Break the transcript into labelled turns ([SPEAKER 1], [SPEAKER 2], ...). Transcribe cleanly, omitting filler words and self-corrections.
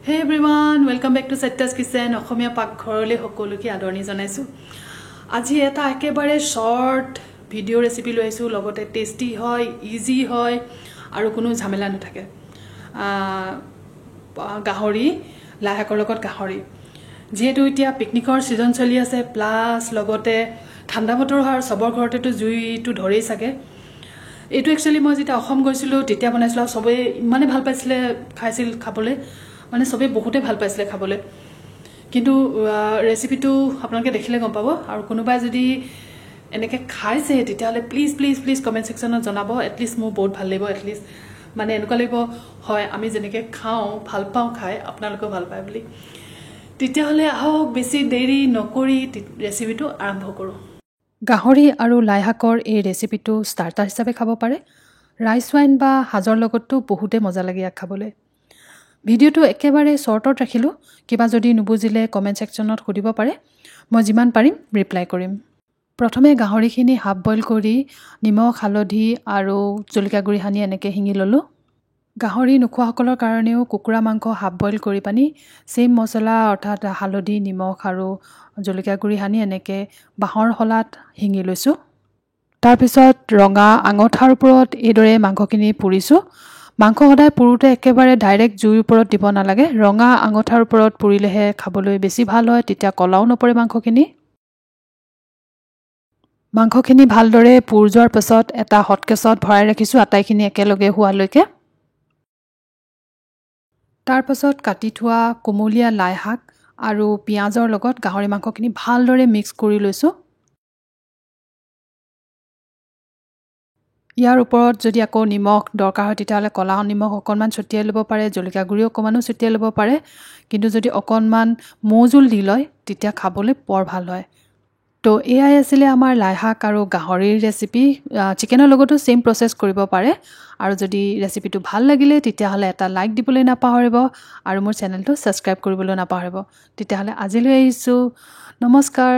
[SPEAKER 1] Hey everyone, welcome back to Satya's Kitchen. অসমীয়া পাকঘৰলৈ সকলোকে আদৰণি জনাইছো। আজি এটা একেবাৰে শৰ্ট ভিডিও ৰেচিপি লৈ আইছো, লগতে টেস্টি হয়, ইজি হয় আৰু কোনো ঝামেলা নাথাকে। গাহৰি লাই শাকৰ লগত গাহৰি। যেহেতু এতিয়া পিকনিকৰ সিজন চলি আছে, প্লাস লগতে ঠাণ্ডা বতৰ হয়, সবৰ ঘৰতেটো জুইটো ধৰেই থাকে। এইটো একচুয়ালি মই যেটা অসম গৈছিলো তেতিয়া বনাইছিলো, সবে ইমানে ভাল পাইছিলে খাইছিল খাবলৈ, মানে সবে বহুতে ভাল পাইছিলে খাবলৈ। কিন্তু ৰেচিপিটো আপোনালোকে দেখিলে গম পাব, আৰু কোনোবাই যদি এনেকে খাইছে তেতিয়াহলে প্লিজ প্লিজ প্লিজ কমেন্ট সেকশনত জনাব। এটলিষ্ট মোৰ বহুত ভাল লাগিব, এটলিষ্ট মানে এনেকুৱা লাগিব হয় আমি যেনেকে খাওঁ ভাল পাওঁ খাই আপোনালোকেও ভাল পায় বুলি। তেতিয়াহলে আহক বেছি দেৰি নকৰি ৰেচিপিটো আৰম্ভ কৰোঁ। গাহৰি আৰু লাই শাকৰ এই ৰেচিপিটো ষ্টাৰ্টাৰ হিচাপে খাব পাৰে, ৰাইচ ওয়াইন বা হাজৰ লগতো বহুতে মজা লাগে ইয়াক খাবলৈ। ভিডিওটো একেবাৰে শৰ্টত ৰাখিলোঁ, কিবা যদি নুবুজিলে কমেন্ট সেকশনত সুধিব পাৰে, মই যিমান পাৰিম ৰিপ্লাই কৰিম। প্ৰথমে গাহৰিখিনি হাফ বইল কৰি নিমখ হালধি আৰু জলকীয়া গুড়ি সানি এনেকৈ শিঙি ল'লোঁ। গাহৰি নোখোৱাসকলৰ কাৰণেও কুকুৰা মাংস হাফ বইল কৰি পানি সেম মছলা অৰ্থাৎ হালধি নিমখ আৰু জলকীয়া গুড়ি সানি এনেকৈ বাঁহৰ শলাত শিঙি লৈছোঁ। তাৰপিছত ৰঙা আঙঠাৰ ওপৰত এইদৰে মাংসখিনি পুৰিছোঁ। মাংস সদায় পুৰোতে একেবাৰে ডাইৰেক্ট জুইৰ ওপৰত দিব নালাগে, ৰঙা আঙঠাৰ ওপৰত পুৰিলেহে খাবলৈ বেছি ভাল হয়, তেতিয়া কলাও নপৰে মাংসখিনি। মাংসখিনি ভালদৰে পুৰ যোৱাৰ পাছত এটা হটকেছত ভৰাই ৰাখিছোঁ আটাইখিনি একেলগে হোৱালৈকে। তাৰপাছত কাটি থোৱা কোমলীয়া লাই শাক আৰু পিঁয়াজৰ লগত গাহৰি মাংসখিনি ভালদৰে মিক্স কৰি লৈছোঁ। ইয়াৰ ওপৰত যদি আকৌ নিমখ দৰকাৰ হয় তেতিয়াহ'লে কলা নিমখ অকণমান ছটিয়াই ল'ব পাৰে, জলকীয়া গুড়ি অকণমানো ছটিয়াই ল'ব পাৰে। কিন্তু যদি অকণমান মৌজোল দি লয় তেতিয়া খাবলৈ বৰ ভাল হয়। তো এয়াই আছিলে আমাৰ লাই শাক আৰু গাহৰিৰ ৰেচিপি। চিকেনৰ লগতো সেম প্ৰচেছ কৰিব পাৰে। আৰু যদি ৰেচিপিটো ভাল লাগিলে তেতিয়াহ'লে এটা লাইক দিবলৈ নাপাহৰিব আৰু মোৰ চেনেলটো ছাবস্ক্ৰাইব কৰিবলৈ নাপাহৰিব। তেতিয়াহ'লে আজিলৈ আহিছোঁ, নমস্কাৰ।